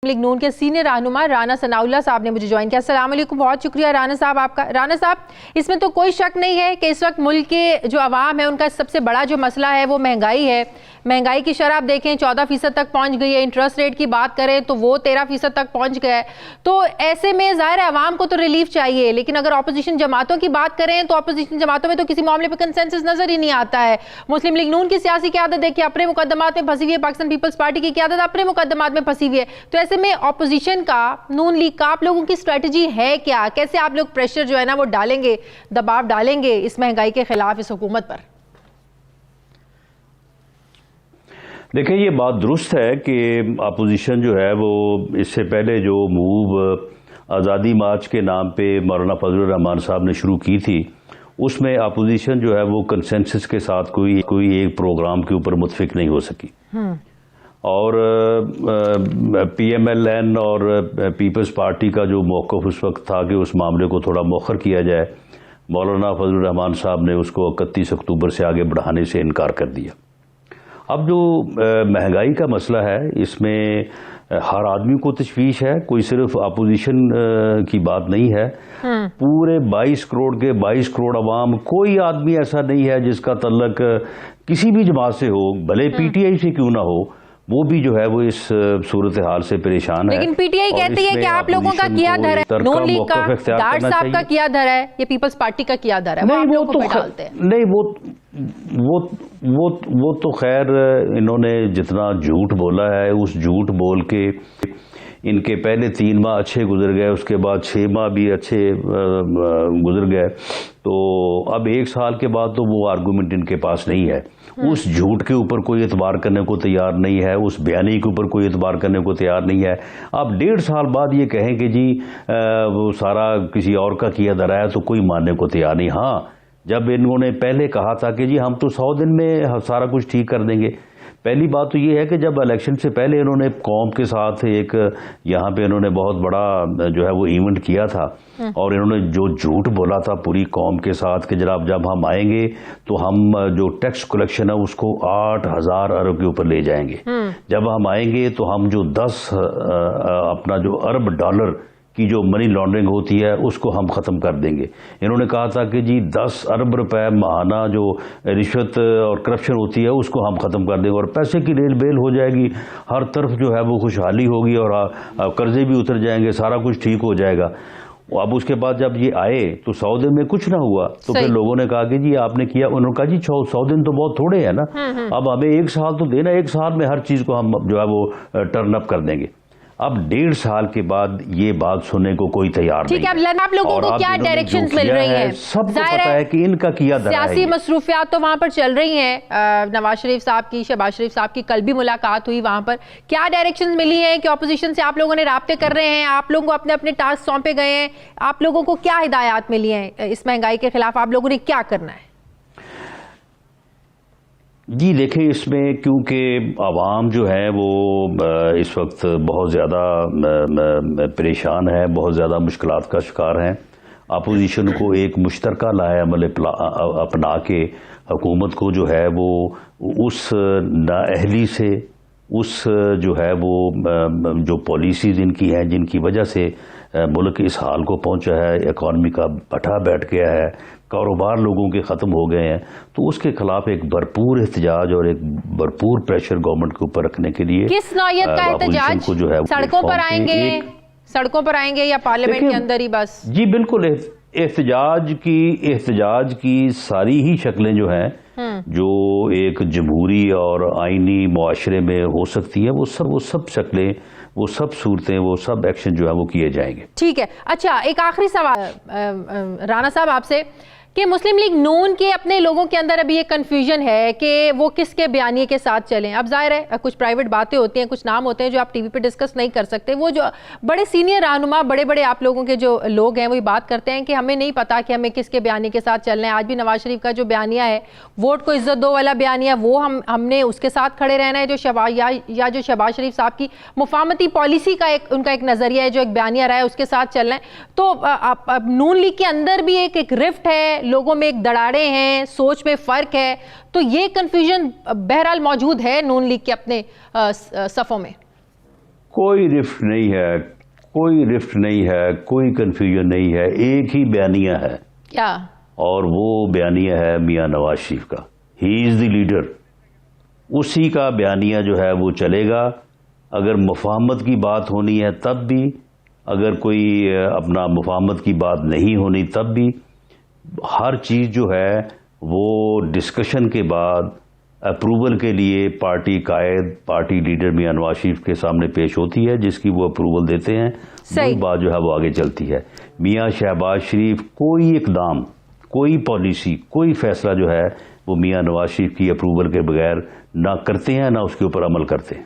League نون کے senior رہنما رانا ثناءاللہ صاحب نے مجھے جوائن کیا۔ السلام علیکم، بہت شکریہ رانا صاحب آپ کا۔ رانا صاحب، اس میں تو کوئی شک نہیں ہے کہ اس وقت ملک کے جو عوام ہے ان کا سب سے بڑا جو مسئلہ ہے وہ مہنگائی ہے۔ مہنگائی کی شرح آپ دیکھیں 14% تک پہنچ گئی ہے، انٹرسٹ ریٹ کی بات کریں تو وہ 13% تک پہنچ گیا ہے۔ تو ایسے میں ظاہر ہے عوام کو تو ریلیف چاہیے، لیکن اگر اپوزیشن جماعتوں کی بات کریں تو اپوزیشن جماعتوں میں تو کسی معاملے پہ کنسنسس نظر ہی نہیں آتا ہے۔ مسلم لیگ نون کی سیاسی قیادت دیکھیں اپنے مقدمات میں پھنسی ہوئی ہے، پاکستان پیپلز پارٹی کی قیادت اپنے مقدمات میں پھنسی ہوئی ہے۔ تو ایسے میں اپوزیشن کا، نون لیگ کا آپ لوگوں کی اسٹریٹجی ہے کیا؟ کیسے آپ لوگ پریشر جو ہے نا وہ ڈالیں گے، دباؤ ڈالیں گے اس مہنگائی کے خلاف اس حکومت پر؟ دیکھیں، یہ بات درست ہے کہ اپوزیشن جو ہے وہ اس سے پہلے جو موو آزادی مارچ کے نام پہ مولانا فضل الرحمان صاحب نے شروع کی تھی، اس میں اپوزیشن جو ہے وہ کنسنسس کے ساتھ کوئی ایک پروگرام کے اوپر متفق نہیں ہو سکی، اور پی ایم ایل این اور پیپلز پارٹی کا جو موقف اس وقت تھا کہ اس معاملے کو تھوڑا مؤخر کیا جائے، مولانا فضل الرحمان صاحب نے اس کو 31 اکتوبر سے آگے بڑھانے سے انکار کر دیا۔ اب جو مہنگائی کا مسئلہ ہے اس میں ہر آدمی کو تشویش ہے، کوئی صرف اپوزیشن کی بات نہیں ہے۔ پورے 22 کروڑ کے 22 کروڑ عوام، کوئی آدمی ایسا نہیں ہے جس کا تعلق کسی بھی جماعت سے ہو، بھلے پی ٹی آئی سے کیوں نہ ہو، وہ بھی جو ہے وہ اس صورتحال سے پریشان ہے۔ لیکن پی ٹی آئی کہتی ہے کہ آپ لوگوں کا کیا دھر ہے، نون لیگ کا، ڈاٹ صاحب کا کیا دھر ہے، یہ پیپلز پارٹی کا کیا دھر ہے، وہ آپ لوگوں کو پہ ڈالتے ہیں؟ نہیں، وہ تو خیر انہوں نے جتنا جھوٹ بولا ہے، اس جھوٹ بول کے ان کے پہلے 3 ماہ اچھے گزر گئے، اس کے بعد 6 ماہ بھی اچھے گزر گئے، تو اب 1 سال کے بعد تو وہ آرگومنٹ ان کے پاس نہیں ہے۔ اس جھوٹ کے اوپر کوئی اعتبار کرنے کو تیار نہیں ہے، اس بیانی کے اوپر کوئی اعتبار کرنے کو تیار نہیں ہے۔ اب 1.5 سال بعد یہ کہیں کہ جی وہ سارا کسی اور کا کیا دھرا ہے، تو کوئی ماننے کو تیار نہیں۔ ہاں، جب انہوں نے پہلے کہا تھا کہ جی ہم تو 100 دن میں سارا کچھ ٹھیک کر دیں گے، پہلی بات تو یہ ہے کہ جب الیکشن سے پہلے انہوں نے قوم کے ساتھ ایک یہاں پہ انہوں نے بہت بڑا جو ہے وہ ایونٹ کیا تھا، اور انہوں نے جو جھوٹ بولا تھا پوری قوم کے ساتھ کہ جب ہم آئیں گے تو ہم جو ٹیکس کلیکشن ہے اس کو 8,000 ارب کے اوپر لے جائیں گے، جب ہم آئیں گے تو ہم جو 10 اپنا جو ارب ڈالر کی جو منی لانڈرنگ ہوتی ہے اس کو ہم ختم کر دیں گے۔ انہوں نے کہا تھا کہ جی 10 ارب روپے ماہانہ جو رشوت اور کرپشن ہوتی ہے اس کو ہم ختم کر دیں گے، اور پیسے کی ریل بیل ہو جائے گی، ہر طرف جو ہے وہ خوشحالی ہوگی، اور قرضے بھی اتر جائیں گے، سارا کچھ ٹھیک ہو جائے گا۔ اب اس کے بعد جب یہ آئے تو 100 دن میں کچھ نہ ہوا، تو پھر لوگوں نے کہا کہ جی آپ نے کیا، انہوں نے کہا جی 100 دن تو بہت تھوڑے ہیں نا، اب ہمیں 1 سال تو دینا، 1 سال میں ہر چیز کو ہم جو ہے وہ ٹرن اپ کر دیں گے۔ اب 1.5 سال کے بعد یہ بات سننے کو کوئی تیار نہیں ہے۔ ٹھیک ہے، اب آپ لوگوں کو کیا ڈائریکشنز مل رہی ہیں؟ سب کو پتا ہے کہ ان کا کیا دھرا ہے۔ سیاسی مصروفیات تو وہاں پر چل رہی ہیں، نواز شریف صاحب کی، شہباز شریف صاحب کی کل بھی ملاقات ہوئی، وہاں پر کیا ڈائریکشنز ملی ہیں کہ اپوزیشن سے آپ لوگوں نے رابطے کر رہے ہیں، آپ لوگوں کو اپنے اپنے ٹاسک سونپے گئے ہیں، آپ لوگوں کو کیا ہدایات ملی ہیں اس مہنگائی کے خلاف، آپ لوگوں نے کیا کرنا ہے؟ جی دیکھیں، اس میں کیونکہ عوام جو ہے وہ اس وقت بہت زیادہ پریشان ہے، بہت زیادہ مشکلات کا شکار ہیں، اپوزیشن کو ایک مشترکہ لائحہ عمل اپنا کے حکومت کو جو ہے وہ اس نااہلی سے، اس جو ہے وہ جو پالیسیز ان کی ہیں جن کی وجہ سے ملک اس حال کو پہنچا ہے، اکانومی کا بٹھا بیٹھ گیا ہے، کاروبار لوگوں کے ختم ہو گئے ہیں، تو اس کے خلاف ایک بھرپور احتجاج اور ایک بھرپور پریشر گورنمنٹ کے اوپر رکھنے کے لیے کس نوعیت کا احتجاج کو جو ہے سڑکوں پر آئیں گے یا پارلیمنٹ کے اندر ہی بس؟ جی بالکل، احتجاج کی ساری ہی شکلیں جو ہیں جو ایک جمہوری اور آئینی معاشرے میں ہو سکتی ہیں، وہ سب شکلیں، وہ سب صورتیں، وہ سب ایکشن جو ہے وہ کیے جائیں گے۔ ٹھیک ہے، اچھا ایک آخری سوال رانا صاحب آپ سے، کہ مسلم لیگ نون کے اپنے لوگوں کے اندر ابھی ایک کنفیوژن ہے کہ وہ کس کے بیانیے کے ساتھ چلیں۔ اب ظاہر ہے کچھ پرائیویٹ باتیں ہوتی ہیں، کچھ نام ہوتے ہیں جو آپ ٹی وی پہ ڈسکس نہیں کر سکتے، وہ جو بڑے سینئر رہنما، بڑے آپ لوگوں کے جو لوگ ہیں وہ بات کرتے ہیں کہ ہمیں نہیں پتا کہ ہمیں کس کے بیانیے کے ساتھ چلنا ہے۔ آج بھی نواز شریف کا جو بیانیہ ہے، ووٹ کو عزت دو والا بیانیہ، وہ ہم نے اس کے ساتھ کھڑے رہنا ہے، جو شہباز شریف صاحب کی مفاہمتی پالیسی کا ان کا ایک نظریہ ہے، جو ایک بیانیہ رہا ہے، اس کے ساتھ چلنا ہے۔ تو نون لیگ کے اندر بھی ایک رفٹ ہے، لوگوں میں ایک دڑاڑے ہیں، سوچ میں فرق ہے، تو یہ کنفیوژن بہرحال موجود ہے نون لیگ کے اپنے صفوں میں۔ کوئی رفٹ نہیں ہے، کوئی رفٹ نہیں ہے، کوئی کنفیوژن نہیں ہے، ایک ہی بیانیہ ہے. کیا؟ اور وہ بیانیہ ہے میاں نواز شریف کا. ہی از دی لیڈر. اسی کا بیانیہ جو ہے وہ چلے گا. اگر مفاہمت کی بات ہونی ہے تب بھی، اگر کوئی اپنا مفاہمت کی بات نہیں ہونی تب بھی، ہر چیز جو ہے وہ ڈسکشن کے بعد اپروول کے لیے پارٹی قائد، پارٹی لیڈر میاں نواز شریف کے سامنے پیش ہوتی ہے، جس کی وہ اپروول دیتے ہیں. وہی بات جو ہے وہ آگے چلتی ہے. میاں شہباز شریف کوئی اقدام، کوئی پالیسی، کوئی فیصلہ جو ہے وہ میاں نواز شریف کی اپروول کے بغیر نہ کرتے ہیں، نہ اس کے اوپر عمل کرتے ہیں.